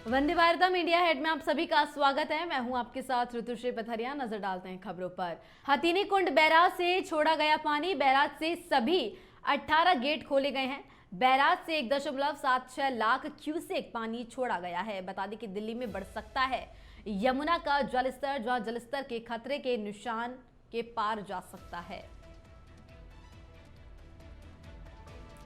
वंदे Bharatam India head में आप सभी का स्वागत है। मैं हूं आपके साथ ऋतुश्री पथरिया। नजर डालते हैं खबरों पर। हथीनी कुंड बैराज से छोड़ा गया पानी। बैराज से सभी 18 गेट खोले गए हैं। बैराज से 1.76 लाख क्यूसेक पानी छोड़ा गया है। बता दें कि दिल्ली में बढ़ सकता है यमुना का जलस्तर, जहां जलस्तर के खतरे के निशान के पार जा सकता है।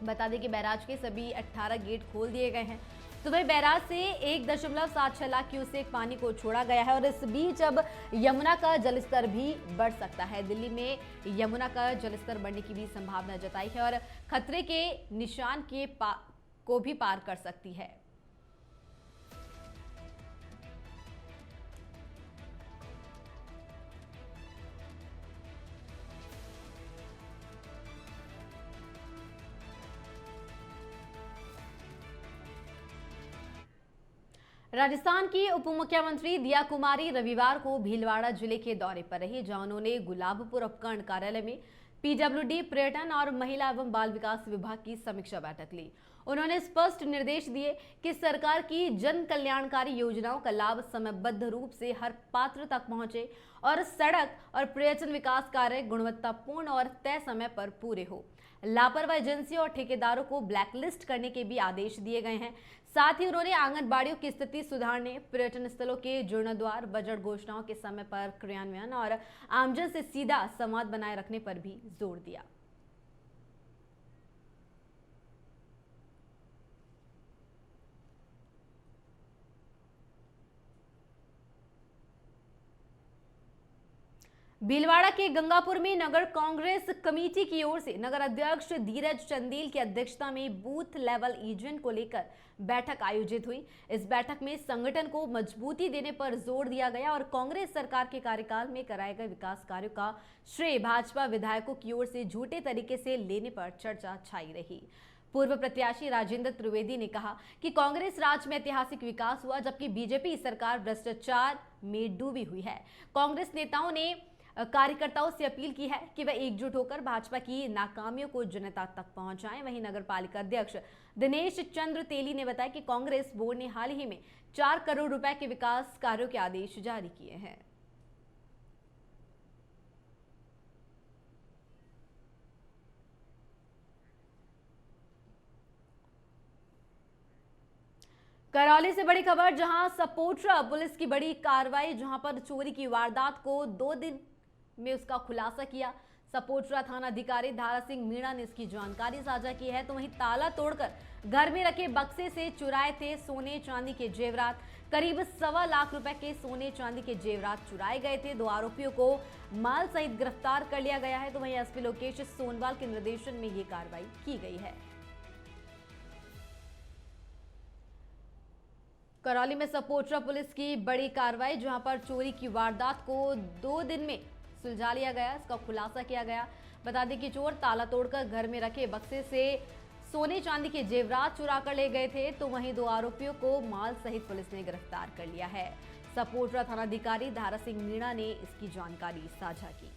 बता दें कि बैराज के सभी 18 गेट खोल दिए गए हैं। तो वही बैराज से 1.76 लाख क्यूसेक पानी को छोड़ा गया है और इस बीच अब यमुना का जलस्तर भी बढ़ सकता है। दिल्ली में यमुना का जलस्तर बढ़ने की भी संभावना जताई है और खतरे के निशान को भी पार कर सकती है। राजस्थान की उप मुख्यमंत्री दिया कुमारी रविवार को भीलवाड़ा जिले के दौरे पर रही, जहां उन्होंने गुलाबपुर उपखंड कार्यालय में पीडब्ल्यूडी, पर्यटन और महिला एवं बाल विकास विभाग की समीक्षा बैठक ली। उन्होंने स्पष्ट निर्देश दिए कि सरकार की जन कल्याणकारी योजनाओं का लाभ समयबद्ध रूप से हर पात्र तक पहुंचे और सड़क और पर्यटन विकास कार्य गुणवत्तापूर्ण और तय समय पर पूरे हो। लापरवाही एजेंसियों और ठेकेदारों को ब्लैकलिस्ट करने के भी आदेश दिए गए हैं। साथ ही उन्होंने आंगनबाड़ियों की स्थिति सुधारने, पर्यटन स्थलों के जीर्णोद्धार, बजट घोषणाओं के समय पर क्रियान्वयन और आमजन से सीधा संवाद बनाए रखने पर भी जोर दिया। भीलवाड़ा के गंगापुर में नगर कांग्रेस कमेटी की ओर से नगर अध्यक्ष धीरज चंदेल की अध्यक्षता में बूथ लेवल एजेंट को लेकर बैठक आयोजित हुई। इस बैठक में संगठन को मजबूती देने पर जोर दिया गया और कांग्रेस सरकार के कार्यकाल में कराए गए विकास कार्यों का श्रेय भाजपा विधायकों की ओर से झूठे तरीके से लेने पर चर्चा छाई रही। पूर्व प्रत्याशी राजेंद्र त्रिवेदी ने कहा कि कांग्रेस राज में ऐतिहासिक विकास हुआ, जबकि बीजेपी सरकार भ्रष्टाचार में डूबी हुई है। कांग्रेस नेताओं ने कार्यकर्ताओं से अपील की है कि वे एकजुट होकर भाजपा की नाकामियों को जनता तक पहुंचाएं। वहीं नगर पालिका अध्यक्ष दिनेश चंद्र तेली ने बताया कि कांग्रेस बोर्ड ने हाल ही में 4 करोड़ रुपए के विकास कार्यों के आदेश जारी किए हैं। करौली से बड़ी खबर, जहां सपोट्रा पुलिस की बड़ी कार्रवाई, जहां पर चोरी की वारदात को 2 दिन में उसका खुलासा किया। सपोट्रा थाना अधिकारी धारा सिंह मीणा ने इसकी जानकारी साझा की है। तो वहीं ताला तोड़कर घर में रखे बक्से से चुराए थे सोने चांदी के जेवरात। करीब 1.25 लाख रुपए के सोने चांदी के जेवरात चुराए गए थे। 2 आरोपियों को माल सहित गिरफ्तार कर लिया गया है। तो वहीं एसपी लोकेश सोनवाल के निर्देशन में ये कार्रवाई की गई है। करौली में सपोट्रा पुलिस की बड़ी कार्रवाई, जहां पर चोरी की वारदात को 2 दिन में सुलझा लिया गया, इसका खुलासा किया गया। बता दें कि चोर ताला तोड़कर घर में रखे बक्से से सोने चांदी के जेवरात चुरा कर ले गए थे। तो वहीं 2 आरोपियों को माल सहित पुलिस ने गिरफ्तार कर लिया है। सपोट्रा थानाधिकारी धारा सिंह मीणा ने इसकी जानकारी साझा की।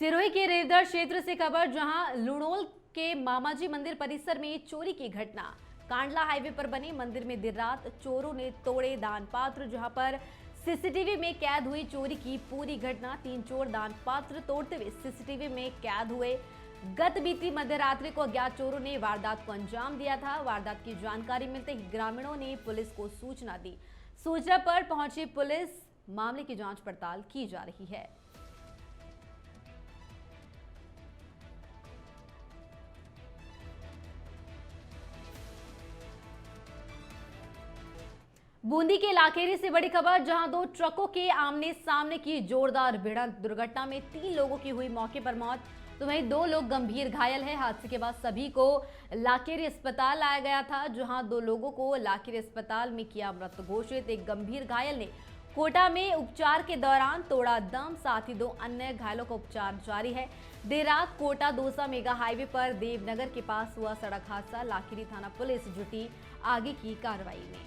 सिरोही के रेवदर क्षेत्र से खबर, जहां लुणोल के मामाजी मंदिर परिसर में चोरी की घटना। कांडला हाईवे पर बने मंदिर में देर रात चोरों ने तोड़े दान पात्र, जहां पर सीसीटीवी में कैद हुई चोरी की पूरी घटना। 3 चोर दान पात्र तोड़ते हुए सीसीटीवी में कैद हुए। गत बीती मध्य रात्रि को अज्ञात चोरों ने वारदात को अंजाम दिया था। वारदात की जानकारी मिलते ही ग्रामीणों ने पुलिस को सूचना दी। सूचना पर पहुंची पुलिस मामले की जांच पड़ताल की जा रही है। बूंदी के लाखेरी से बड़ी खबर, जहां 2 ट्रकों के आमने सामने की जोरदार भिड़ंत, दुर्घटना में 3 लोगों की हुई मौके पर मौत। तो वहीं 2 लोग गंभीर घायल हैं। हादसे के बाद सभी को लाखेरी अस्पताल लाया गया था, जहां 2 लोगों को लाखेरी अस्पताल में किया मृत घोषित। एक गंभीर घायल ने कोटा में उपचार के दौरान तोड़ा दम, साथ ही 2 अन्य घायलों का उपचार जारी है। देर रात कोटा दौसा मेगा हाईवे पर देवनगर के पास हुआ सड़क हादसा। लाखेरी थाना पुलिस जुटी आगे की कार्रवाई में।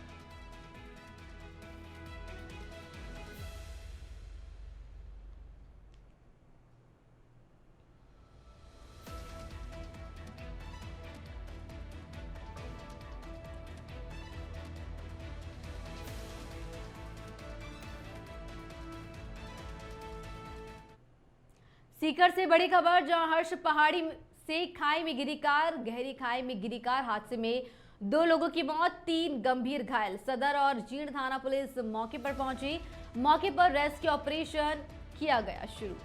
सीकर से बड़ी खबर, जहां हर्ष पहाड़ी से खाई में गिरी कार, गहरी खाई में गिरी कार हादसे में 2 लोगों की मौत, 3 गंभीर घायल। सदर और जीर्ण थाना पुलिस मौके पर पहुंची। मौके पर रेस्क्यू ऑपरेशन किया गया शुरू।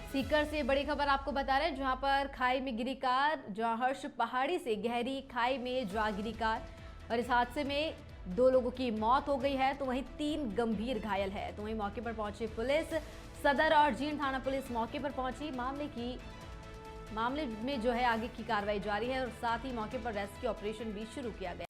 सीकर से बड़ी खबर आपको बता रहे हैं, जहां पर खाई में गिरी कार, जहां हर्ष पहाड़ी से गहरी खाई में जा गिरी कार और इस हादसे में 2 लोगों की मौत हो गई है, तो वहीं 3 गंभीर घायल है। तो वहीं मौके पर पहुंची पुलिस, सदर और जीर्ण थाना पुलिस मौके पर पहुंची। मामले में जो है आगे की कार्रवाई जारी है और साथ ही मौके पर रेस्क्यू ऑपरेशन भी शुरू किया गया।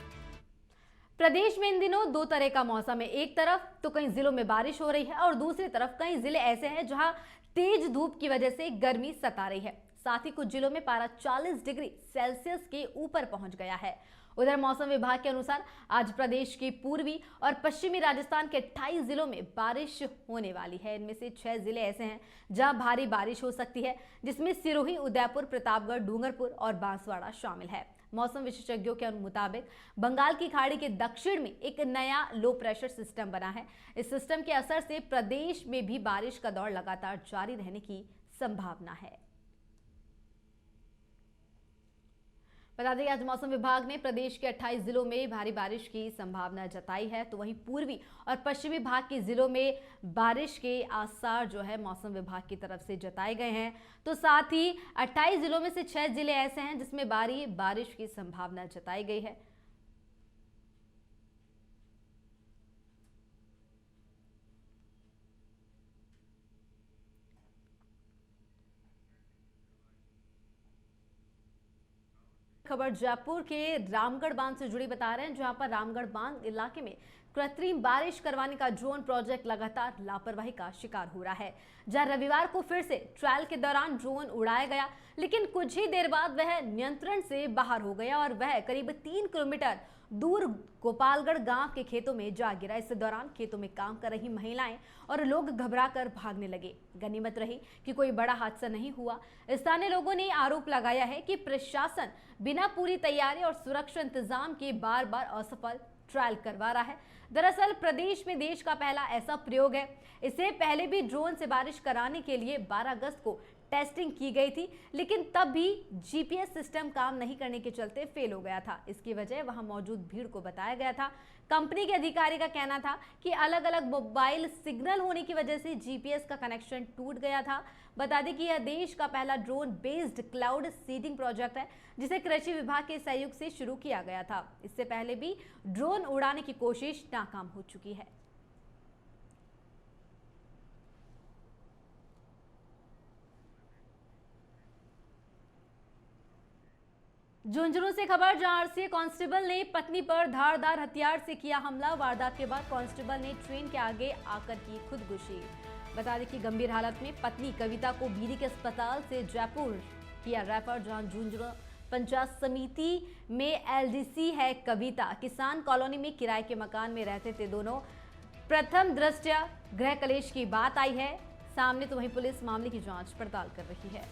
प्रदेश में इन दिनों 2 तरह का मौसम है। एक तरफ तो कई जिलों में बारिश हो रही है और दूसरी तरफ कई जिले ऐसे हैं जहां तेज धूप की वजह से गर्मी सता रही है। साथ ही कुछ जिलों में पारा 40 डिग्री सेल्सियस के ऊपर पहुंच गया है। उधर मौसम विभाग के अनुसार आज प्रदेश के पूर्वी और पश्चिमी राजस्थान के 28 जिलों में बारिश होने वाली है। इनमें से 6 जिले ऐसे हैं जहां भारी बारिश हो सकती है, जिसमें सिरोही, उदयपुर, प्रतापगढ़, डूंगरपुर और बांसवाड़ा शामिल है। मौसम विशेषज्ञों के मुताबिक बंगाल की खाड़ी के दक्षिण में एक नया लो प्रेशर सिस्टम बना है। इस सिस्टम के असर से प्रदेश में भी बारिश का दौर लगातार जारी रहने की संभावना है। बता दें, आज मौसम विभाग ने प्रदेश के 28 जिलों में भारी बारिश की संभावना जताई है, तो वहीं पूर्वी और पश्चिमी भाग के जिलों में बारिश के आसार जो है मौसम विभाग की तरफ से जताए गए हैं। तो साथ ही 28 जिलों में से 6 जिले ऐसे हैं जिसमें भारी बारिश की संभावना जताई गई है। खबर जयपुर के रामगढ़ बांध से जुड़ी बता रहे हैं, जहां पर रामगढ़ बांध इलाके में कृत्रिम बारिश करवाने का ड्रोन प्रोजेक्ट लगातार लापरवाही का शिकार हो रहा है। जहां रविवार को फिर से ट्रायल के दौरान ड्रोन उड़ाया गया, लेकिन कुछ ही देर बाद वह नियंत्रण से बाहर हो गया और वह करीब 3 किलोमीटर दूर गोपालगढ़ गांव के खेतों में जा गिरा। इस दौरान खेतों में काम कर रही महिलाएं और लोग घबराकर भागने लगे। गनीमत रही कि कोई बड़ा हादसा नहीं हुआ। स्थानीय लोगों ने आरोप लगाया है कि प्रशासन बिना पूरी तैयारी और सुरक्षा इंतजाम के बार बार असफल ट्रायल करवा रहा है। दरअसल प्रदेश में देश का पहला ऐसा प्रयोग है। इससे पहले भी ड्रोन से बारिश कराने के लिए 12 अगस्त को टेस्टिंग की गई थी, लेकिन तब भी जीपीएस सिस्टम काम नहीं करने के चलते फेल हो गया था। इसकी वजह वहां मौजूद भीड़ को बताया गया था। कंपनी के अधिकारी का कहना था कि अलग अलग मोबाइल सिग्नल होने की वजह से जीपीएस का कनेक्शन टूट गया था। बता दें कि यह देश का पहला drone based cloud seeding project है, जिसे कृषि विभाग के सहयोग से शुरू किया गया था। इससे पहले भी ड्रोन उड़ाने की कोशिश नाकाम हो चुकी है। झुंझुनू से खबर, जहां आरसीए कांस्टेबल ने पत्नी पर धारदार हथियार से किया हमला। वारदात के बाद कांस्टेबल ने ट्रेन के आगे आकर की खुदकुशी। बता दें कि गंभीर हालत में पत्नी कविता को बीडी के अस्पताल से जयपुर किया रेफर। जहां झुंझुनू पंचायत समिति में एलडीसी है कविता। किसान कॉलोनी में किराए के मकान में रहते थे दोनों। प्रथम दृष्टया गृह कलेश की बात आई है सामने, तो वहीं पुलिस मामले की जांच पड़ताल कर रही है।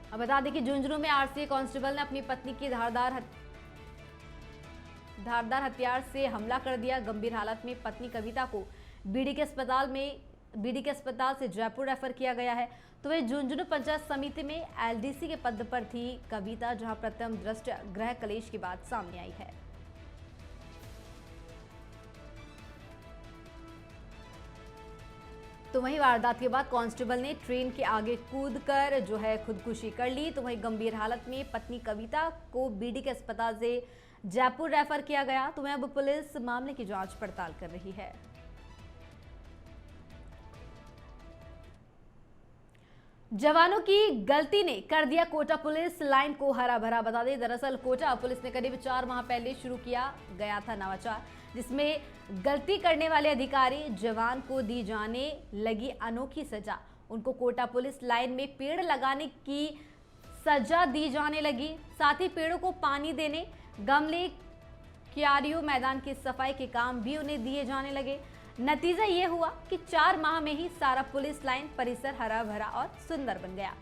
अब बता दें कि झुंझुनू में आरसीए कांस्टेबल ने अपनी पत्नी की धारदार हथियार से हमला कर दिया। गंभीर हालत में पत्नी कविता को बीडी के अस्पताल से जयपुर रेफर किया गया है। तो वह झुंझुनू पंचायत समिति में एलडीसी के पद पर थी कविता, जहां प्रथम दृष्टया गृह कलेश की बात सामने आई है। तो वहीं वारदात के बाद कांस्टेबल ने ट्रेन के आगे कूदकर जो है खुदकुशी कर ली। तो वहीं गंभीर हालत में पत्नी कविता को बीडी के अस्पताल से जयपुर रेफर किया गया। तो वहीं अब पुलिस मामले की जांच पड़ताल कर रही है। जवानों की गलती ने कर दिया कोटा पुलिस लाइन को हरा भरा। बता दें, दरअसल कोटा पुलिस ने करीब 4 माह पहले शुरू किया गया था नवाचार, जिसमें गलती करने वाले अधिकारी जवान को दी जाने लगी अनोखी सजा। उनको कोटा पुलिस लाइन में पेड़ लगाने की सजा दी जाने लगी। साथ ही पेड़ों को पानी देने, गमले, क्यारियों, मैदान की सफाई के काम भी उन्हें दिए जाने लगे। नतीजा ये हुआ कि 4 माह में ही सारा पुलिस लाइन परिसर हरा भरा और सुंदर बन गया।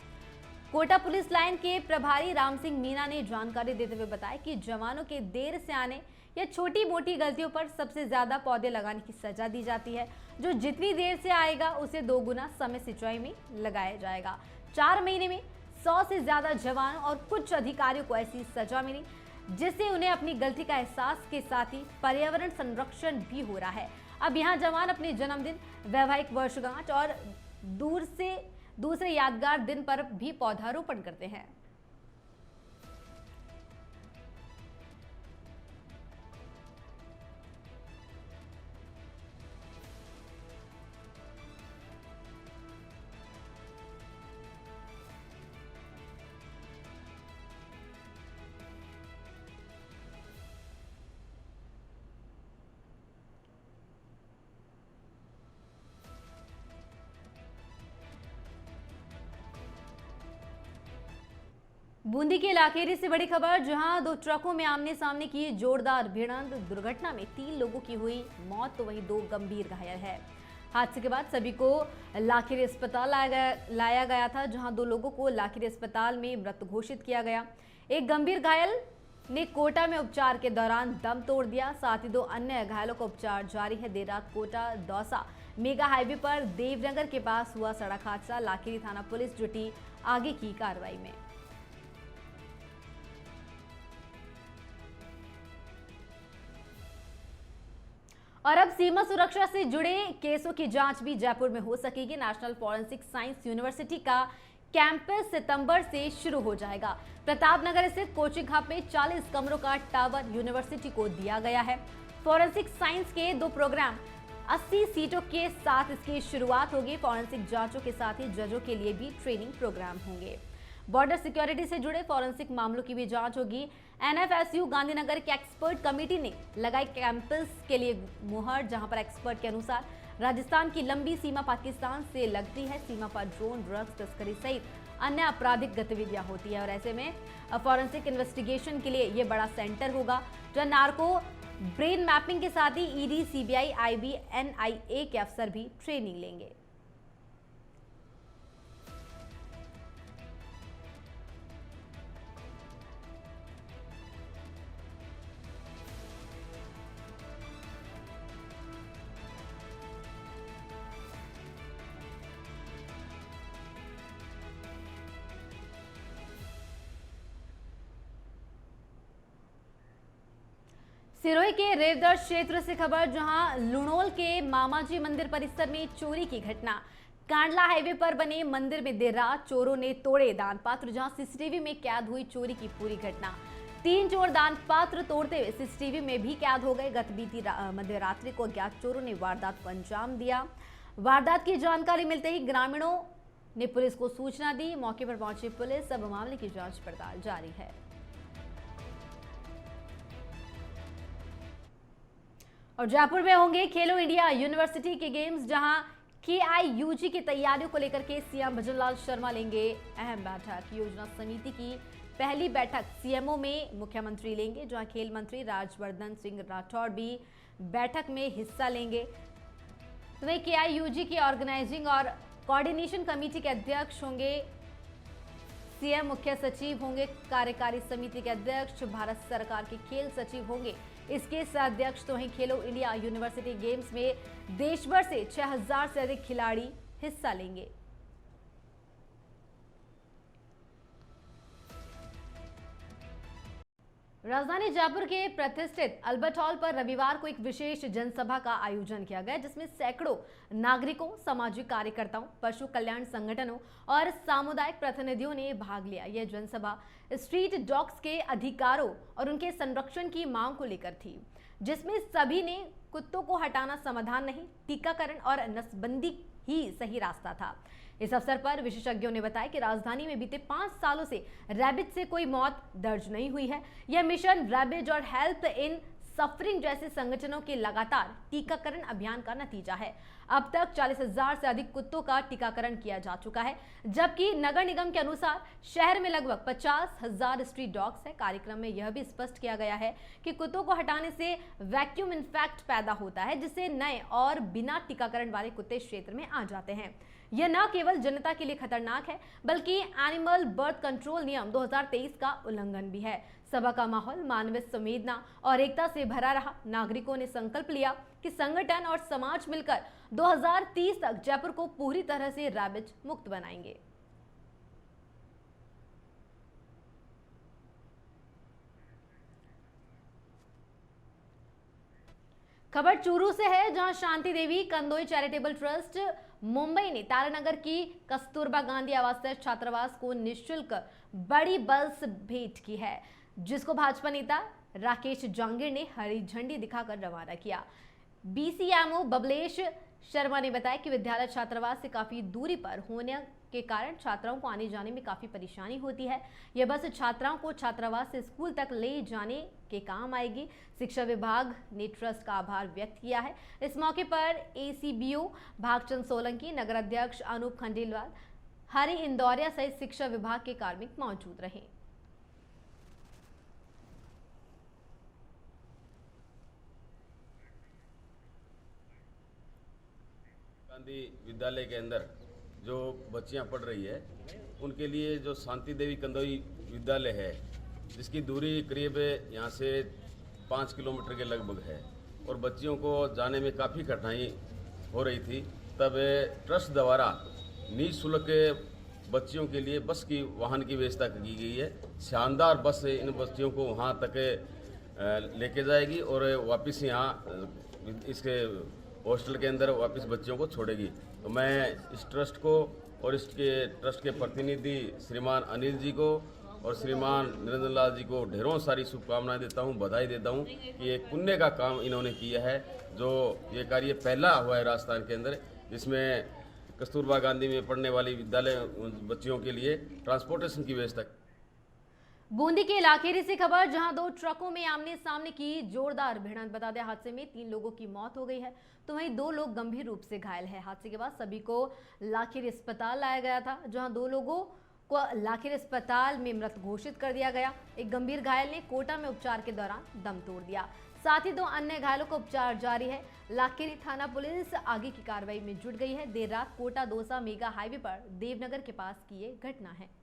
कोटा पुलिस लाइन के प्रभारी राम सिंह मीना ने जानकारी देते हुए बताया कि जवानों के देर से आने या छोटी मोटी गलतियों पर सबसे ज्यादा पौधे लगाने की सजा दी जाती है। जो जितनी देर से आएगा उसे 2 गुना समय सिंचाई में लगाया जाएगा। 4 महीने में 100 से ज्यादा जवान और कुछ अधिकारियों को ऐसी सजा मिली जिससे उन्हें अपनी गलती का एहसास के साथ ही पर्यावरण संरक्षण भी हो रहा है। अब यहाँ जवान अपने जन्मदिन, वैवाहिक वर्षगांठ और दूसरे यादगार दिन पर भी पौधारोपण करते हैं। बूंदी के लाखेरी से बड़ी खबर, जहां 2 ट्रकों में आमने सामने की जोरदार भिड़ंत दुर्घटना में 3 लोगों की हुई मौत तो वहीं 2 गंभीर घायल है। हादसे के बाद सभी को लाखेरी अस्पताल लाया गया था, जहां 2 लोगों को लाखेरी अस्पताल में मृत घोषित किया गया। एक गंभीर घायल ने कोटा में उपचार के दौरान दम तोड़ दिया। साथ ही 2 अन्य घायलों का उपचार जारी है। देर रात कोटा दौसा मेगा हाईवे पर देवनगर के पास हुआ सड़क हादसा। लाखेरी थाना पुलिस जुटी आगे की कार्रवाई में। और अब सीमा सुरक्षा से जुड़े केसों की जांच भी जयपुर में हो सकेगी। नेशनल फॉरेंसिक साइंस यूनिवर्सिटी का कैंपस सितंबर से शुरू हो जाएगा। प्रतापनगर स्थित कोचिंग हब में 40 कमरों का टावर यूनिवर्सिटी को दिया गया है। फॉरेंसिक साइंस के 2 प्रोग्राम 80 सीटों के साथ इसकी शुरुआत होगी। फॉरेंसिक जांचों के साथ ही जजों के लिए भी ट्रेनिंग प्रोग्राम होंगे। बॉर्डर सिक्योरिटी से जुड़े फॉरेंसिक मामलों की भी जांच होगी। एनएफएसयू गांधीनगर के एक्सपर्ट कमेटी ने लगाई कैंपस के लिए मुहर, जहां पर एक्सपर्ट के अनुसार राजस्थान की लंबी सीमा पाकिस्तान से लगती है। सीमा पर ड्रोन, ड्रग्स तस्करी सहित अन्य आपराधिक गतिविधियां होती है और ऐसे में फॉरेंसिक इन्वेस्टिगेशन के लिए ये बड़ा सेंटर होगा, जहां नार्को ब्रेन मैपिंग के साथ ही ईडी, सीबीआई, आईबी, एनआईए के अफसर भी ट्रेनिंग लेंगे। सिरोही के रेवदर क्षेत्र से खबर, जहां लुणोल के मामाजी मंदिर परिसर में चोरी की घटना। कांडला हाईवे पर बने मंदिर में देर रात चोरों ने तोड़े दान पात्र, जहां सीसीटीवी में कैद हुई चोरी की पूरी घटना। 3 चोर दान पात्र तोड़ते हुए सीसीटीवी में भी कैद हो गए। गत बीती मध्य रात्रि को अज्ञात चोरों ने वारदात को अंजाम दिया। वारदात की जानकारी मिलते ही ग्रामीणों ने पुलिस को सूचना दी। मौके पर पहुंची पुलिस, अब मामले की जांच पड़ताल जारी है। और जयपुर में होंगे खेलो इंडिया यूनिवर्सिटी के गेम्स, जहां KIUG की तैयारियों को लेकर के सीएम भजनलाल शर्मा लेंगे अहम बैठक। योजना समिति की पहली बैठक सीएमओ में मुख्यमंत्री लेंगे, जहां खेल मंत्री राज्यवर्धन सिंह राठौड़ भी बैठक में हिस्सा लेंगे। तो वही KIUG की ऑर्गेनाइजिंग और कोऑर्डिनेशन कमेटी के अध्यक्ष होंगे सीएम, मुख्य सचिव होंगे कार्यकारी समिति के अध्यक्ष, भारत सरकार के खेल सचिव होंगे इसके अध्यक्ष। तो वहीं खेलो इंडिया यूनिवर्सिटी गेम्स में देश भर से 6000 से अधिक खिलाड़ी हिस्सा लेंगे। राजधानी जयपुर के प्रतिष्ठित अल्बर्ट हॉल पर रविवार को एक विशेष जनसभा का आयोजन किया गया, जिसमें सैकड़ों नागरिकों, सामाजिक कार्यकर्ताओं, पशु कल्याण संगठनों और सामुदायिक प्रतिनिधियों ने भाग लिया। यह जनसभा स्ट्रीट डॉग्स के अधिकारों और उनके संरक्षण की मांग को लेकर थी, जिसमें सभी ने कुत्तों को हटाना समाधान नहीं, टीकाकरण और नसबंदी ही सही रास्ता था। इस अवसर पर विशेषज्ञों ने बताया कि राजधानी में बीते 5 सालों से रैबिज से कोई मौत दर्ज नहीं हुई है। यह मिशन रैबिज और हेल्प इन सफरिंग जैसे संगठनों के लगातार टीकाकरण अभियान का नतीजा है। अब तक 40,000 से अधिक कुत्तों का टीकाकरण किया जा चुका है, जबकि नगर निगम के अनुसार शहर में लगभग 50,000 स्ट्रीट डॉग्स है। कार्यक्रम में यह भी स्पष्ट किया गया है कि कुत्तों को हटाने से वैक्यूम इन्फेक्ट पैदा होता है, जिससे नए और बिना टीकाकरण वाले कुत्ते क्षेत्र में आ जाते हैं। यह न केवल जनता के लिए खतरनाक है, बल्कि एनिमल बर्थ कंट्रोल नियम 2023 का उल्लंघन भी है। सभा का माहौल मानवीय संवेदना और एकता से भरा रहा। नागरिकों ने संकल्प लिया कि संगठन और समाज मिलकर 2030 तक जयपुर को पूरी तरह से रैबिज मुक्त बनाएंगे। खबर चूरू से है, जहां शांति देवी कंदोई चैरिटेबल ट्रस्ट मुंबई ने तारानगर की कस्तूरबा गांधी आवासीय छात्रावास को निःशुल्क बड़ी बस भेंट की है, जिसको भाजपा नेता राकेश जांगीर ने हरी झंडी दिखाकर रवाना किया। बीसीएमओ बबलेश शर्मा ने बताया कि विद्यालय छात्रावास से काफी दूरी पर होने के कारण छात्राओं को आने जाने में काफी परेशानी होती है। यह बस छात्राओं को छात्रावास से स्कूल तक ले जाने के काम आएगी। शिक्षा विभाग ने ट्रस्ट का आभार व्यक्त किया है। इस मौके पर एसीबीओ भागचंद सोलंकी, नगर अध्यक्ष अनूप खंडेलवाल, हरि इंदौरिया सहित शिक्षा विभाग के कार्मिक मौजूद रहे। गांधी विद्यालय के अंदर जो बच्चियां पढ़ रही है उनके लिए जो शांति देवी कंदोई विद्यालय है, जिसकी दूरी करीब यहाँ से 5 किलोमीटर के लगभग है और बच्चियों को जाने में काफ़ी कठिनाई हो रही थी, तब ट्रस्ट द्वारा निःशुल्क बच्चियों के लिए बस की वाहन की व्यवस्था की गई है। शानदार बस इन बच्चियों को वहाँ तक लेके जाएगी और वापस यहाँ इसके हॉस्टल के अंदर वापस बच्चियों को छोड़ेगी। तो मैं इस ट्रस्ट को और इसके ट्रस्ट के प्रतिनिधि श्रीमान अनिल जी को और श्रीमान निरंजन लाल जी को ढेरों सारी शुभकामनाएं देता हूं, बधाई देता हूं कि एक पुण्य का काम इन्होंने किया है। जो ये कार्य पहला हुआ है राजस्थान के अंदर, जिसमें कस्तूरबा गांधी में पढ़ने वाली विद्यालय बच्चियों के लिए ट्रांसपोर्टेशन की व्यवस्था। बूंदी के इलाकेरी से खबर, जहां दो ट्रकों में आमने सामने की जोरदार भिड़ंत। बता दें, हादसे में 3 लोगों की मौत हो गई है, तो वहीं 2 लोग गंभीर रूप से घायल हैं। हादसे के बाद सभी को लाखेरी अस्पताल लाया गया था, जहां 2 लोगों को लाखेरी अस्पताल में मृत घोषित कर दिया गया। एक गंभीर घायल ने कोटा में उपचार के दौरान दम तोड़ दिया। साथ ही 2 अन्य घायलों का उपचार जारी है। लाखेरी थाना पुलिस आगे की कार्रवाई में जुट गई है। देर रात कोटा दौसा मेगा हाईवे पर देवनगर के पास की ये घटना है।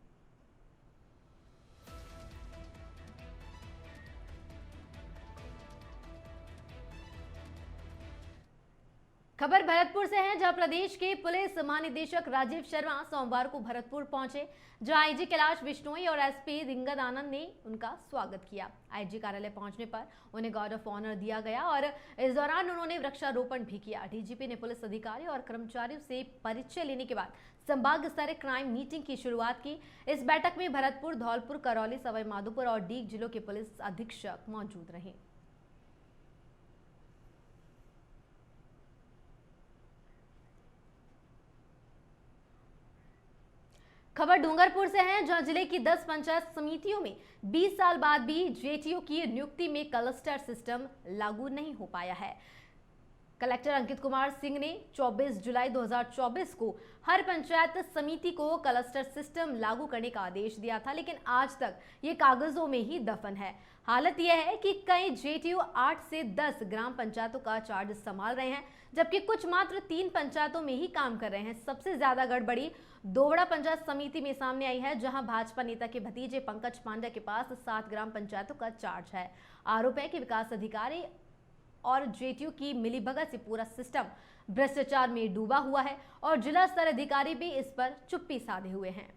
खबर भरतपुर से है, जहां प्रदेश के पुलिस महानिदेशक राजीव शर्मा सोमवार को भरतपुर पहुंचे, जहां आईजी कैलाश बिश्नोई और एसपी रिंगद आनंद ने उनका स्वागत किया। आईजी कार्यालय पहुंचने पर उन्हें गार्ड ऑफ ऑनर दिया गया और इस दौरान उन्होंने वृक्षारोपण भी किया। डीजीपी ने पुलिस अधिकारियों और कर्मचारियों से परिचय लेने के बाद संभाग स्तरीय क्राइम मीटिंग की शुरुआत की। इस बैठक में भरतपुर, धौलपुर, करौली, सवाई माधोपुर और डीग जिलों के पुलिस अधीक्षक मौजूद रहे। खबर डूंगरपुर से है, जहां जिले की 10 पंचायत समितियों में 20 साल बाद भी जेटीओ की नियुक्ति में क्लस्टर सिस्टम लागू नहीं हो पाया है। कलेक्टर अंकित कुमार सिंह ने 24 जुलाई 2024 को हर पंचायत समिति को क्लस्टर सिस्टम लागू करने का आदेश दिया था, लेकिन आज तक ये कागजों में ही दफन है। हालत यह है कि कई जेटीओ 8 से 10 ग्राम पंचायतों का चार्ज संभाल रहे हैं, जबकि कुछ मात्र 3 पंचायतों में ही काम कर रहे हैं। सबसे ज्यादा गड़बड़ी दोवड़ा पंचायत समिति में सामने आई है, जहां भाजपा नेता के भतीजे पंकज पांडे के पास 7 ग्राम पंचायतों का चार्ज है। आरोप है कि विकास अधिकारी और जेटीयू की मिलीभगत से पूरा सिस्टम भ्रष्टाचार में डूबा हुआ है और जिला स्तर अधिकारी भी इस पर चुप्पी साधे हुए हैं।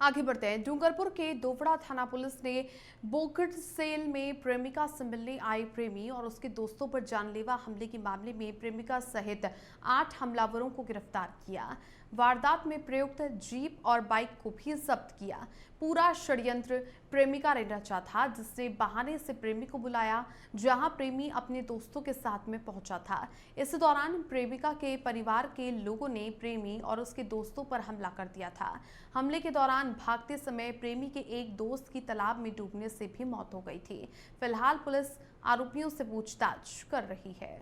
आगे बढ़ते हैं। डूंगरपुर के दोवड़ा थाना पुलिस ने बोगट सेल में प्रेमिका से मिलने आए प्रेमी और उसके दोस्तों पर जानलेवा हमले के मामले में प्रेमिका सहित 8 हमलावरों को गिरफ्तार किया। वारदात में प्रयुक्त जीप और बाइक को भी जब्त किया। पूरा षड्यंत्र प्रेमिका ने रचा था, जिसने बहाने से प्रेमी को बुलाया, जहां प्रेमी अपने दोस्तों के साथ में पहुंचा था। इस दौरान प्रेमिका के परिवार के लोगों ने प्रेमी और उसके दोस्तों पर हमला कर दिया था। हमले के दौरान भागते समय प्रेमी के एक दोस्त की तालाब में डूबने से भी मौत हो गई थी। फिलहाल पुलिस आरोपियों से पूछताछ कर रही है।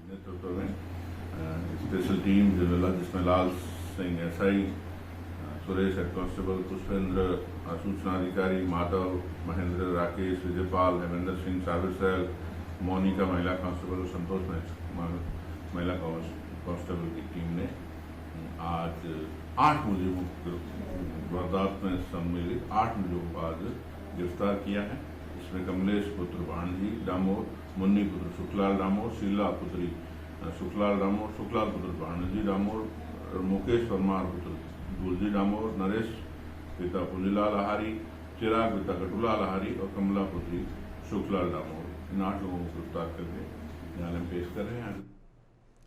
नेतृत्व में स्पेशल टीम जिसमें Lal Singh SI, Suresh head constable, Pushpendra सूचना अधिकारी, Madhav, Mahendra, Rakesh, Vijaypal, Hemendra Singh cyber cell, Monica महिला कांस्टेबल और संतोष महिला कांस्टेबल की टीम ने आज 8 मुजरिमों वारदात में सम्मिलित 8 मुजरिमों को आज गिरफ्तार किया है। इसमें कमलेश पुत्र भाणजी डामोर, मुन्नी पुत्र सुखलाल डामोर, शीला पुत्री सुखलाल डामोर, सुखलाल पुत्र भाणजी डामोर, मुकेश परमार पुत्र गुलजी डामोर, नरेश पिता पुलीलाल आहारी, चिराग पिता कटूलाल आहारी और कमला पुत्री सुखलाल डामोर, इन 8 लोगों को गिरफ्तार करके न्यायालय में पेश कर रहे हैं।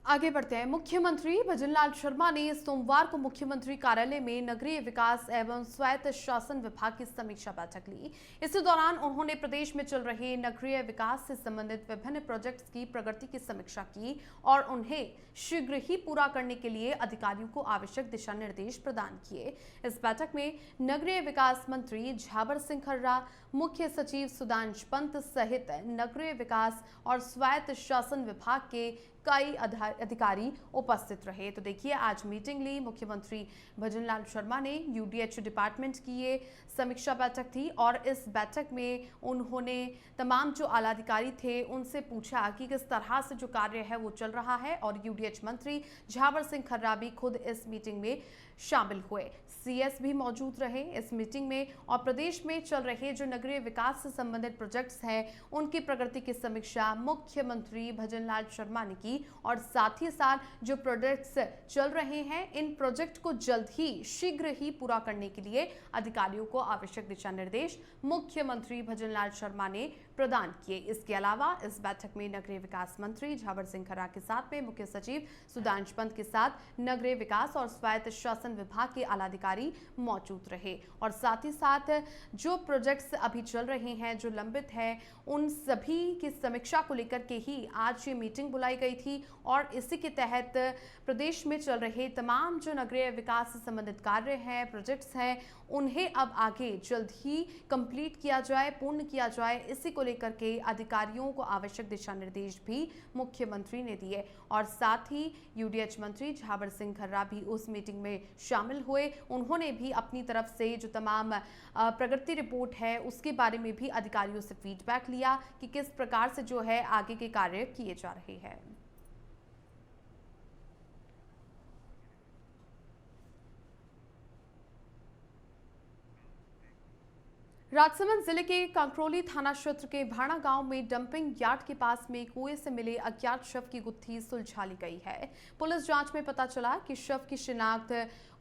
आगे बढ़ते हैं। मुख्यमंत्री भजनलाल शर्मा ने सोमवार को मुख्यमंत्री कार्यालय में नगरीय विकास एवं स्वायत्त शासन विभाग की समीक्षा बैठक ली। इसी दौरान उन्होंने प्रदेश में चल रहे नगरीय विकास से संबंधित विभिन्न प्रोजेक्ट्स की प्रगति की समीक्षा की और उन्हें शीघ्र ही पूरा करने के लिए अधिकारियों को आवश्यक दिशा निर्देश प्रदान किए। इस बैठक में नगरीय विकास मंत्री झाबर सिंह खर्रा, मुख्य सचिव सुधांश पंत सहित नगरीय विकास और स्वायत्त शासन विभाग के कई अधिकारी उपस्थित रहे। तो देखिए, आज मीटिंग ली मुख्यमंत्री भजनलाल शर्मा ने। यूडीएच डिपार्टमेंट की ये समीक्षा बैठक थी और इस बैठक में उन्होंने तमाम जो आला अधिकारी थे उनसे पूछा कि किस तरह से जो कार्य है वो चल रहा है और यूडीएच मंत्री झाबर सिंह खर्रा भी खुद इस मीटिंग में शामिल हुए। सीएस भी मौजूद रहे इस मीटिंग में और प्रदेश में चल रहे जो नगरीय विकास से संबंधित प्रोजेक्ट्स हैं उनकी प्रगति की समीक्षा मुख्यमंत्री भजनलाल शर्मा ने की और साथ ही साथ जो प्रोजेक्ट्स चल रहे हैं इन प्रोजेक्ट को जल्द ही शीघ्र ही पूरा करने के लिए अधिकारियों को आवश्यक दिशा निर्देश मुख्यमंत्री भजनलाल शर्मा ने प्रदान किए। इसके अलावा इस बैठक में नगरीय विकास मंत्री झाबर सिंह खर्रा के साथ में मुख्य सचिव सुधांश पंत के साथ नगरीय विकास और स्वायत्त शासन विभाग के आला अधिकारी मौजूद रहे और साथ ही साथ जो प्रोजेक्ट्स अभी चल रहे हैं जो लंबित है उन सभी की समीक्षा को लेकर के ही आज ये मीटिंग बुलाई गई थी और इसी के तहत प्रदेश में चल रहे तमाम जो नगरीय विकास से संबंधित कार्य हैं प्रोजेक्ट्स हैं उन्हें अब आगे जल्द ही कंप्लीट किया जाए, पूर्ण किया जाए। इसी को लेकर के अधिकारियों को आवश्यक दिशा निर्देश भी मुख्यमंत्री ने दिए और साथ ही यूडीएच मंत्री झाबर सिंह खर्रा भी उस मीटिंग में शामिल हुए। उन्होंने भी अपनी तरफ से जो तमाम प्रगति रिपोर्ट है उसके बारे में भी अधिकारियों से फीडबैक लिया कि किस प्रकार से जो है आगे के कार्य किए जा रहे हैं। राजसमंद जिले के कांकरोली थाना क्षेत्र के भाड़ा गांव में डंपिंग यार्ड के पास में कुएं से मिले अज्ञात शव की गुत्थी सुलझा ली गई है। पुलिस जांच में पता चला कि शव की शिनाख्त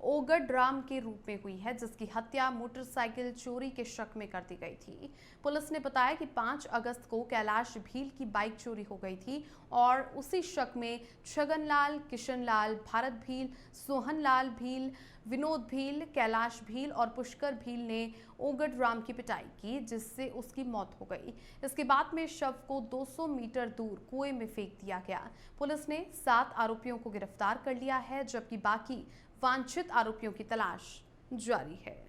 ओगड राम के रूप में हुई है, जिसकी हत्या मोटरसाइकिल चोरी के शक में कर दी गई थी। पुलिस ने बताया कि 5 अगस्त को कैलाश भील की बाइक चोरी हो गई थी और उसी शक में छगनलाल, किशनलाल, भारत भील, सोहनलाल भील, विनोद भील, कैलाश भील और पुष्कर भील ने ओगड राम की पिटाई की, जिससे उसकी मौत हो गई। इसके बाद में शव को 200 मीटर दूर कुएं में फेंक दिया गया। पुलिस ने 7 आरोपियों को गिरफ्तार कर लिया है, जबकि बाकी वांछित आरोपियों की तलाश जारी है।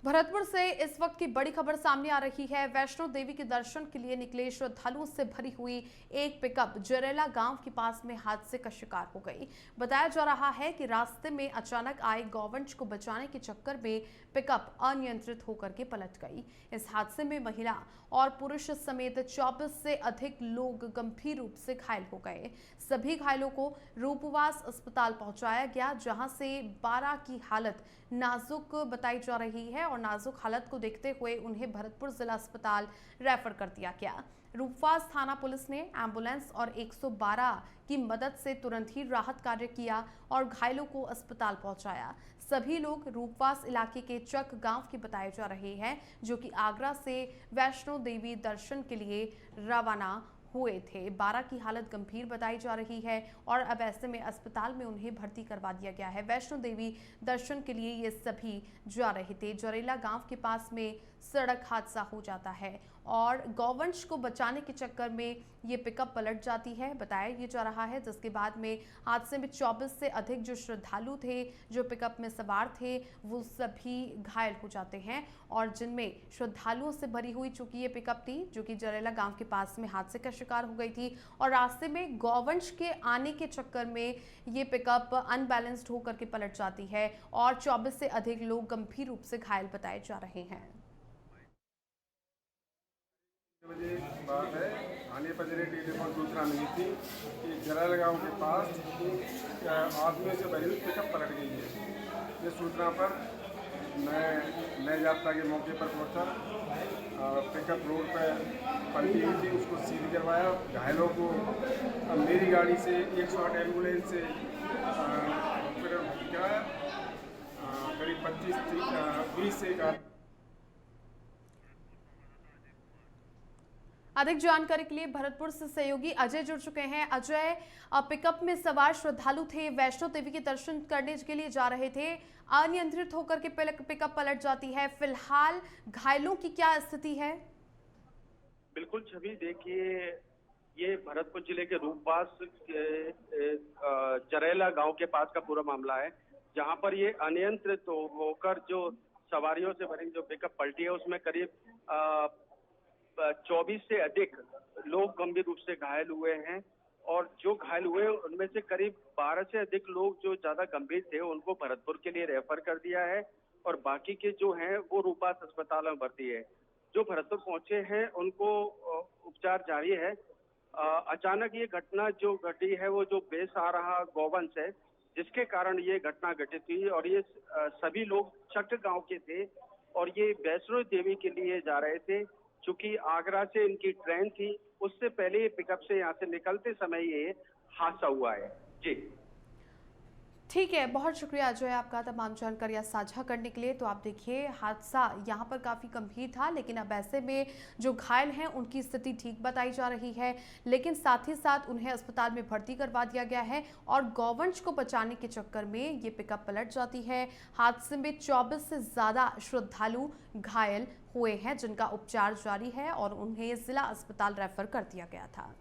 भरतपुर से इस वक्त की बड़ी खबर सामने आ रही है। वैष्णो देवी के दर्शन के लिए निकले श्रद्धालुओं से भरी हुई एक पिकअप जरेला गांव के पास में हादसे का शिकार हो गई। बताया जा रहा है कि रास्ते में अचानक आए गौवंश को बचाने के चक्कर में पिकअप अनियंत्रित होकर के पलट गई। इस हादसे में महिला और पुरुष समेत 24 से अधिक लोग गंभीर रूप से घायल हो गए। सभी घायलों को रूपवास अस्पताल पहुंचाया गया, जहां से 12 की हालत नाजुक बताई जा रही है और नाजुक हालत को देखते हुए उन्हें भरतपुर जिला अस्पताल रेफर कर दिया गया। रूपवास थाना पुलिस ने एम्बुलेंस और 112 की मदद से तुरंत ही राहत कार्य किया और घायलों को अस्पताल पहुंचाया। सभी लोग रूपवास इलाके के चक गांव के बताए जा रहे हैं, जो कि आगरा से वैष्णो देवी दर्शन के लिए रवाना हुए थे। 12 की हालत गंभीर बताई जा रही है और अब ऐसे में अस्पताल में उन्हें भर्ती करवा दिया गया है। वैष्णो देवी दर्शन के लिए ये सभी जा रहे थे। जरेला गांव के पास में सड़क हादसा हो जाता है और गौवंश को बचाने के चक्कर में ये पिकअप पलट जाती है, बताया ये जा रहा है। जिसके बाद में हादसे में 24 से अधिक जो श्रद्धालु थे, जो पिकअप में सवार थे, वो सभी घायल हो जाते हैं और जिनमें श्रद्धालुओं से भरी हुई चूंकि ये पिकअप थी, जो कि जरेला गांव के पास में हादसे का शिकार हो गई थी और रास्ते में गौवंश के आने के चक्कर में ये पिकअप अनबैलेंस्ड होकर के पलट जाती है और 24 से अधिक लोग गंभीर रूप से घायल बताए जा रहे हैं। बजे बात है, थाने पजरे टेलीफोन सूचना मिली थी कि जरेला गांव के पास आदमियों से भरी हुई पिकअप पलट गई है। इस सूचना पर मैं नए यात्रा के मौके पर पहुंचा। पिकअप रोड पर पलटी हुई थी, उसको सील करवाया। घायलों को मेरी गाड़ी से 108 एम्बुलेंस से कराया। करीब 25-20 से एक अधिक जानकारी के लिए भरतपुर से सहयोगी अजय जुड़ चुके हैं। अजय, पिकअप में सवार श्रद्धालु थे, वैष्णो देवी के दर्शन करने के लिए जा रहे थे, अनियंत्रित होकर के पिकअप पलट जाती है। फिलहाल घायलों की क्या स्थिति है? बिल्कुल छवि, देखिए ये भरतपुर जिले के रूपवास जरेला गांव के पास का पूरा मामला है, जहां पर ये अनियंत्रित होकर जो सवारियों से भरी जो पिकअप पलटी है, उसमें करीब 24 से अधिक लोग गंभीर रूप से घायल हुए हैं और जो घायल हुए उनमें से करीब 12 से अधिक लोग जो ज्यादा गंभीर थे उनको भरतपुर के लिए रेफर कर दिया है और बाकी के जो हैं वो रूपवास अस्पताल में भर्ती है। जो भरतपुर पहुंचे हैं उनको उपचार जारी है। अचानक ये घटना जो घटी है वो जो बेस आ रहा गौवंश है, जिसके कारण ये घटना घटित हुई और ये सभी लोग चक गांव के थे और ये वैष्णो देवी के लिए जा रहे थे। चूंकि आगरा से इनकी ट्रेन थी, उससे पहले ये पिकअप से यहाँ से निकलते समय ये हादसा हुआ है। जी ठीक है, बहुत शुक्रिया अजय आपका तमाम जानकारियां साझा करने के लिए। तो आप देखिए, हादसा यहाँ पर काफ़ी गंभीर था, लेकिन अब ऐसे में जो घायल हैं उनकी स्थिति ठीक बताई जा रही है, लेकिन साथ ही साथ उन्हें अस्पताल में भर्ती करवा दिया गया है और गौवंश को बचाने के चक्कर में ये पिकअप पलट जाती है। हादसे में 24 से ज़्यादा श्रद्धालु घायल हुए हैं, जिनका उपचार जारी है और उन्हें जिला अस्पताल रेफर कर दिया गया था।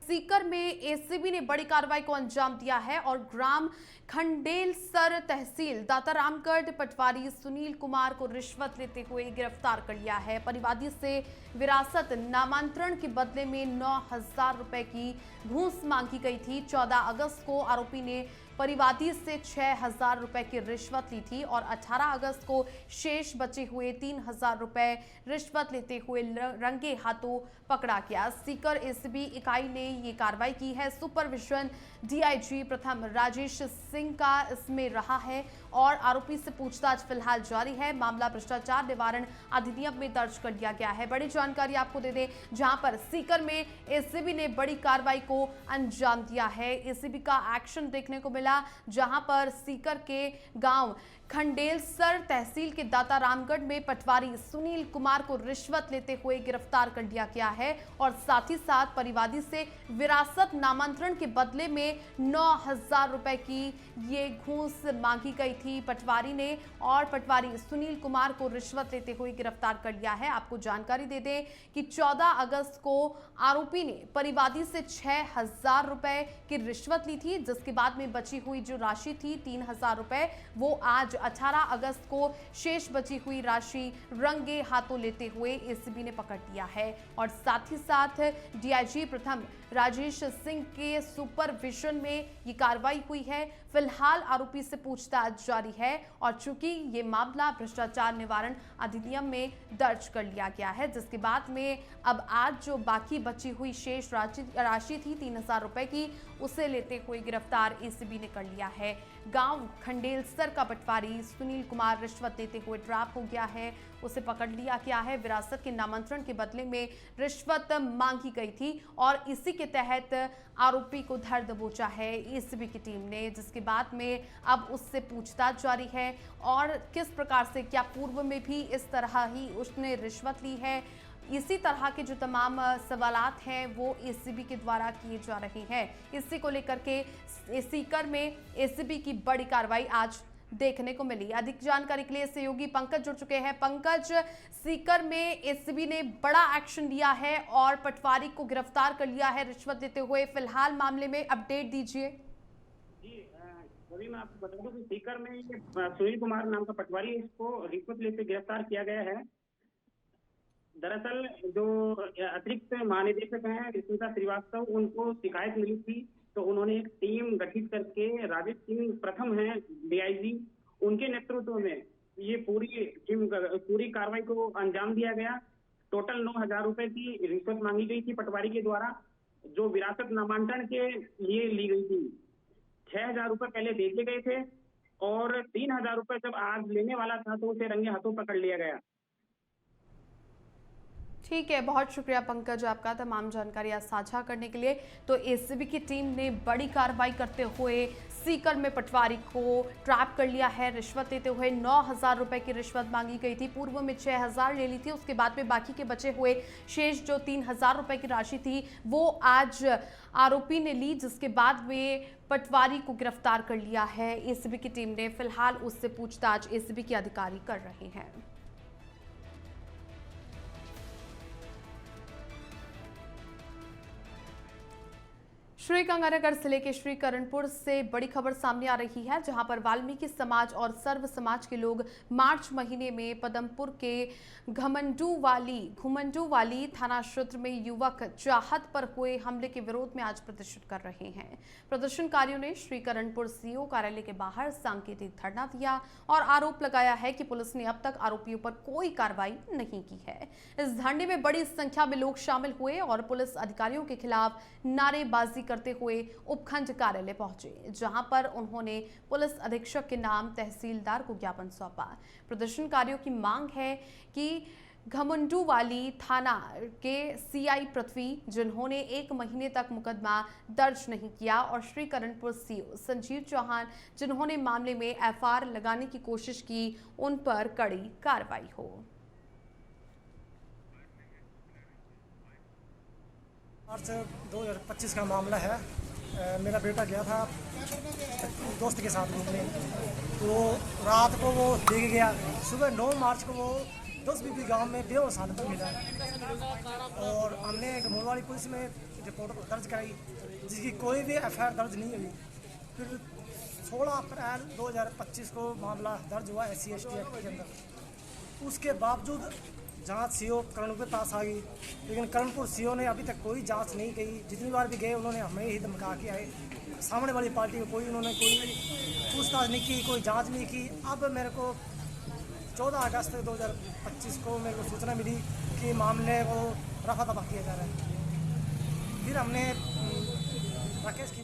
सीकर में एसीबी ने बड़ी कार्रवाई को अंजाम दिया है और ग्राम खंडेलसर तहसील दातारामगढ़ पटवारी सुनील कुमार को रिश्वत लेते हुए गिरफ्तार कर लिया है। परिवादी से विरासत नामांतरण के बदले में 9,000 रुपए की घूस मांगी गई थी। 14 अगस्त को आरोपी ने परिवादी से 6,000 रुपए की रिश्वत ली थी और 18 अगस्त को शेष बचे हुए 3,000 रुपए रिश्वत लेते हुए रंगे हाथों पकड़ा गया। सीकर एसीबी इकाई ने ये कार्रवाई की है। सुपरविजन डीआईजी प्रथम राजेश सिंह का इसमें रहा है और आरोपी से पूछताछ फिलहाल जारी है। मामला भ्रष्टाचार निवारण अधिनियम में दर्ज कर दिया गया है। बड़ी जानकारी आपको दे दें, जहां पर सीकर में एसीबी ने बड़ी कार्रवाई को अंजाम दिया है। एसीबी का एक्शन देखने को मिला, जहां पर सीकर के गांव खंडेलसर तहसील के दाता रामगढ़ में पटवारी सुनील कुमार को रिश्वत लेते हुए गिरफ्तार कर लिया गया है और साथ ही साथ परिवादी से विरासत नामांतरण के बदले में 9,000 रुपए की ये घूस मांगी गई थी पटवारी ने, और पटवारी सुनील कुमार को रिश्वत लेते हुए गिरफ्तार कर लिया है। आपको जानकारी दे दें कि 14 अगस्त को आरोपी ने परिवादी से 6,000 रुपए की रिश्वत ली थी, जिसके बाद में बची हुई जो राशि थी 3,000 रुपए, वो आज 18 अगस्त को शेष बची हुई राशि रंगे हाथों लेते हुए एसीबी ने पकड़ लिया है। और साथ ही साथ डीआईजी प्रथम राजेश सिंह के सुपरविजन में ये कार्रवाई हुई है। फिलहाल आरोपी से पूछताछ जारी है और चूंकि ये मामला भ्रष्टाचार निवारण अधिनियम में दर्ज कर लिया गया है, जिसके बाद में अब आज जो बाकी बची हुई शेष राशि थी 3,000 रुपए की, उसे लेते हुए गिरफ्तार एसीबी ने कर लिया है। गांव खंडेलसर का पटवारी सुनील कुमार रिश्वत देते हुए ट्रैप हो गया है, उसे पकड़ लिया गया है। विरासत के नामांतरण के बदले में रिश्वत मांगी गई थी और इसी के तहत आरोपी को धर दबोचा है एसीबी की टीम ने, जिसके बाद में अब उससे पूछताछ जारी है और किस प्रकार से, क्या पूर्व में भी इस तरह ही उसने रिश्वत ली है, इसी तरह के जो तमाम सवालात हैं वो एसीबी के द्वारा किए जा रहे हैं। इसी को लेकर के सीकर में एसीबी की बड़ी कार्रवाई आज देखने को मिली। अधिक जानकारी के लिए सहयोगी पंकज जुड़ चुके हैं। पंकज, सीकर में एसीबी ने बड़ा एक्शन लिया है और पटवारी को गिरफ्तार कर लिया है रिश्वत देते हुए। फिलहाल मामले में अपडेट दीजिए। जी अभी मैं आपको बता दूं कि सीकर में सुनील कुमार नाम का पटवारी, इसको रिश्वत लेते गिरफ्तार किया गया है। दरअसल जो अतिरिक्त महानिदेशक हैं स्मिता श्रीवास्तव, उनको शिकायत मिली थी तो उन्होंने एक टीम गठित करके राजेश सिंह प्रथम हैं डीआईजी, उनके नेतृत्व में ये पूरी कार्रवाई को अंजाम दिया गया। टोटल 9,000 रुपए की रिश्वत मांगी गई थी पटवारी के द्वारा, जो विरासत नामांकन के लिए ली गई थी। 6,000 रुपए पहले दे दिए गए थे और 3,000 रुपए जब आज लेने वाला था तो उसे रंगे हाथों पकड़ लिया गया। ठीक है, बहुत शुक्रिया पंकज आपका तमाम जानकारी आज साझा करने के लिए। तो एसीबी की टीम ने बड़ी कार्रवाई करते हुए सीकर में पटवारी को ट्रैप कर लिया है। रिश्वत देते हुए 9,000 रुपए की रिश्वत मांगी गई थी, पूर्व में 6,000 ले ली थी, उसके बाद में बाकी के बचे हुए शेष जो 3,000 रुपए की राशि थी वो आज आरोपी ने ली, जिसके बाद में पटवारी को गिरफ्तार कर लिया है एसीबी की टीम ने। फिलहाल उससे पूछताछ एसीबी के अधिकारी कर रहे हैं। श्रीगंगानगर जिले के श्रीकरणपुर से बड़ी खबर सामने आ रही है, जहां पर वाल्मीकि समाज और सर्व समाज के लोग मार्च महीने में पदमपुर के घुमंडूवाली थाना क्षेत्र में युवक चाहत पर हुए हमले के विरोध में आज प्रदर्शन कर रहे हैं। प्रदर्शनकारियों ने श्रीकरणपुर सीओ कार्यालय के बाहर सांकेतिक धरना दिया और आरोप लगाया है कि पुलिस ने अब तक आरोपियों पर कोई कार्रवाई नहीं की है। इस धरने में बड़ी संख्या में लोग शामिल हुए और पुलिस अधिकारियों के खिलाफ नारेबाजी करते हुए उपखंड कार्यालय पहुंचे, जहां पर उन्होंने पुलिस अधीक्षक के नाम तहसीलदार को ज्ञापन सौंपा। प्रदर्शनकारियों की मांग है कि घुमंडूवाली थाना के सीआई पृथ्वी, जिन्होंने 1 महीने तक मुकदमा दर्ज नहीं किया, और श्रीकरणपुर सीओ संजीव चौहान, जिन्होंने मामले में एफआईआर लगाने की कोशिश की, उन पर कड़ी कार्रवाई हो। मार्च 2025 का मामला है। मेरा बेटा गया था दोस्त के साथ घूमने, तो रात को वो लेके गया। सुबह 9 मार्च को वो 10 बीबी गांव में बेहोश हालत में मिला और हमने घुमंडूवाली पुलिस में रिपोर्ट दर्ज कराई, जिसकी कोई भी एफआईआर दर्ज नहीं हुई। फिर 16 अप्रैल 2025 को मामला दर्ज हुआ SC/ST एक्ट के अंदर। उसके बावजूद जांच सीओ करणपुर के पास आ गई, लेकिन करणपुर सीओ ने अभी तक कोई जांच नहीं की। जितनी बार भी गए उन्होंने हमें ही धमका के आए। सामने वाली पार्टी में उन्होंने कोई पूछताछ नहीं की, कोई जांच नहीं की। अब मेरे को 14 अगस्त 2025 को मेरे को सूचना मिली कि मामले को रफा दफा किया जा रहा है। फिर हमने राकेश की